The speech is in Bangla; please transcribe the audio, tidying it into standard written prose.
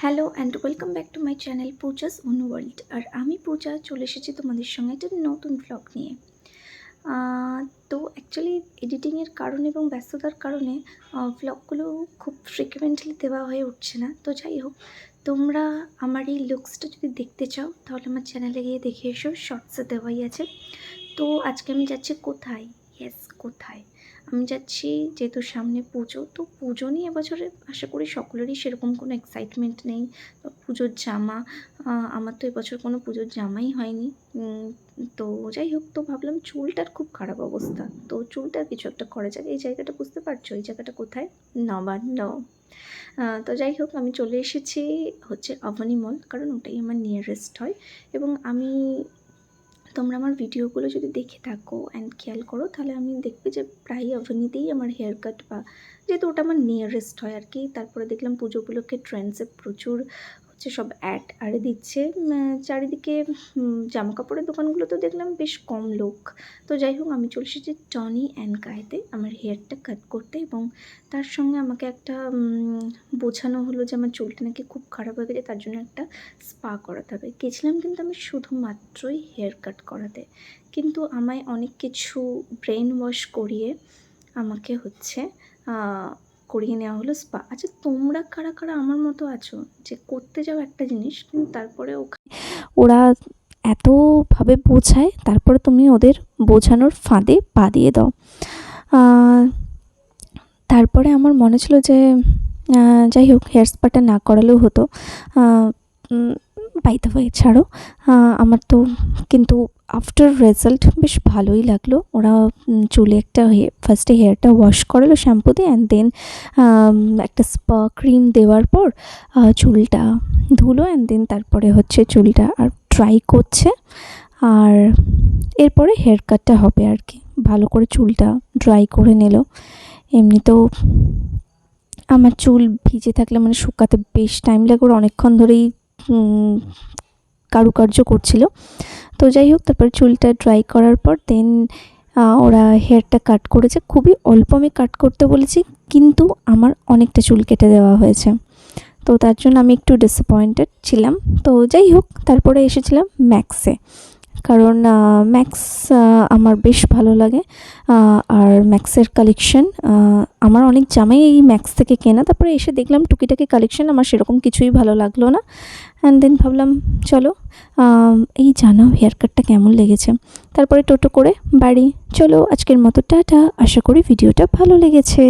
Hello and welcome back to my channel Pooja's own world. আর আমি পূজা চলে এসেছি তোমাদের সঙ্গে একটা নতুন ভ্লগ নিয়ে। তো অ্যাকচুয়ালি এডিটিংয়ের কারণে এবং ব্যস্ততার কারণে ভ্লগগুলো খুব ফ্রিকুয়েন্টলি দেওয়া হয়ে উঠছে না। তো যাই হোক, তোমরা আমার এই লুকসটা যদি দেখতে চাও তাহলে আমার চ্যানেলে গিয়ে দেখে এসো, শর্টসে দেওয়াই আছে। তো আজকে আমি যাচ্ছি কোথায়? কোথায় আমি যাচ্ছি, যেহেতু সামনে পুজো, তো পুজো নিয়ে এবছরে আশা করি সকলেরই সেরকম কোনো এক্সাইটমেন্ট নেই। পুজোর জামা, আমার তো এবছর কোনো পুজোর জামাই হয়নি। তো যাই হোক, তো ভাবলাম চুলটার খুব খারাপ অবস্থা, তো চুলটার কিছু একটা করা যাক। এই জায়গাটা বুঝতে পারছো? এই জায়গাটা কোথায়? নবান্ন। তো যাই হোক, আমি চলে এসেছি হচ্ছে আভানি মল, কারণ ওটাই আমার নিয়ারেস্ট হয়। এবং তোমরা আমার ভিডিওগুলো যদি দেখে থাকো অ্যান্ড খেয়াল করো, তাহলে আমি দেখবে যে প্রায় আভানিতেই আমার হেয়ার কাট, বা যেহেতু ওটা আমার নিয়ারেস্ট হয় আর কি। তারপরে দেখলাম পুজো উপলক্ষে ট্রেন্ডসে প্রচুর হচ্ছে সব অ্যাড দিচ্ছে চারিদিকে। জামা কাপড়ের দোকানগুলোতেও দেখলাম বেশ কম লোক। তো যাই হোক, আমি চলে এসেছি টনি অ্যান্ড গায়েতে আমার হেয়ারটা কাট করতে। এবং তার সঙ্গে আমাকে একটা বোঝানো হলো যে আমার চুলটা নাকি খুব খারাপ হয়ে গেছে, তার জন্য একটা স্পা করাতে হবে। গেছিলাম কিন্তু আমি শুধুমাত্রই হেয়ার কাট করাতে, কিন্তু আমায় অনেক কিছু ব্রেন ওয়াশ করিয়ে আমাকে হচ্ছে করিয়ে নেওয়া হলো স্পা। আচ্ছা, তোমরা কারা কারা আমার মতো আছো যে করতে যাও একটা জিনিস, কিন্তু তারপরে ওরা এতভাবে বোঝায়, তারপরে তুমি ওদের বোঝানোর ফাঁদে পা দিয়ে দাও। তারপরে আমার মনে ছিল যে যাই হোক, হেয়ার স্পাটা না করালেও হতো। বাই দ্য ওয়ে, ছাড়ো। আমার তো কিন্তু আফটার রেজাল্ট বেশ ভালোই লাগলো। ওরা চুলে একটা ফার্স্টে হেয়ারটা ওয়াশ করালো শ্যাম্পু দিয়ে, অ্যান্ড দেন একটা স্পা ক্রিম দেওয়ার পর চুলটা ধুলো, অ্যান্ড দেন তারপরে হচ্ছে চুলটা আর ড্রাই করছে। আর এরপরে হেয়ার কাটটা হবে আর কি। ভালো করে চুলটা ড্রাই করে নিল। এমনিতেও আমার চুল ভিজে থাকলে মানে শুকাতে বেশ টাইম লাগে, ওরা অনেকক্ষণ ধরেই কারুকার্য করছিল। তো যাই হোক, তারপর চুলটা ড্রাই করার পর দেন ওরা হেয়ারটা কাট করেছে। খুবই অল্প আমি কাট করতে বলেছি, কিন্তু আমার অনেকটা চুল কেটে দেওয়া হয়েছে। তো তার জন্য আমি একটু ডিসঅ্যাপয়েন্টেড ছিলাম। তো যাই হোক, তারপরে এসেছিলাম ম্যাক্সে, কারণ ম্যাক্স আমার বেশ ভালো লাগে। আর ম্যাক্সের কালেকশন, আমার অনেক জামাই এই ম্যাক্স থেকে কেনা। তারপরে এসে দেখলাম টুকিটাকি কালেকশন, আমার সেরকম কিছুই ভালো লাগলো না। অ্যান্ড দেন ভাবলাম চলো এই জানাও হেয়ার কাটটা কেমন লেগেছে। তারপরে টোটো করে বাড়ি। চলো, আজকের মতো টাটা। আশা করি ভিডিওটা ভালো লেগেছে।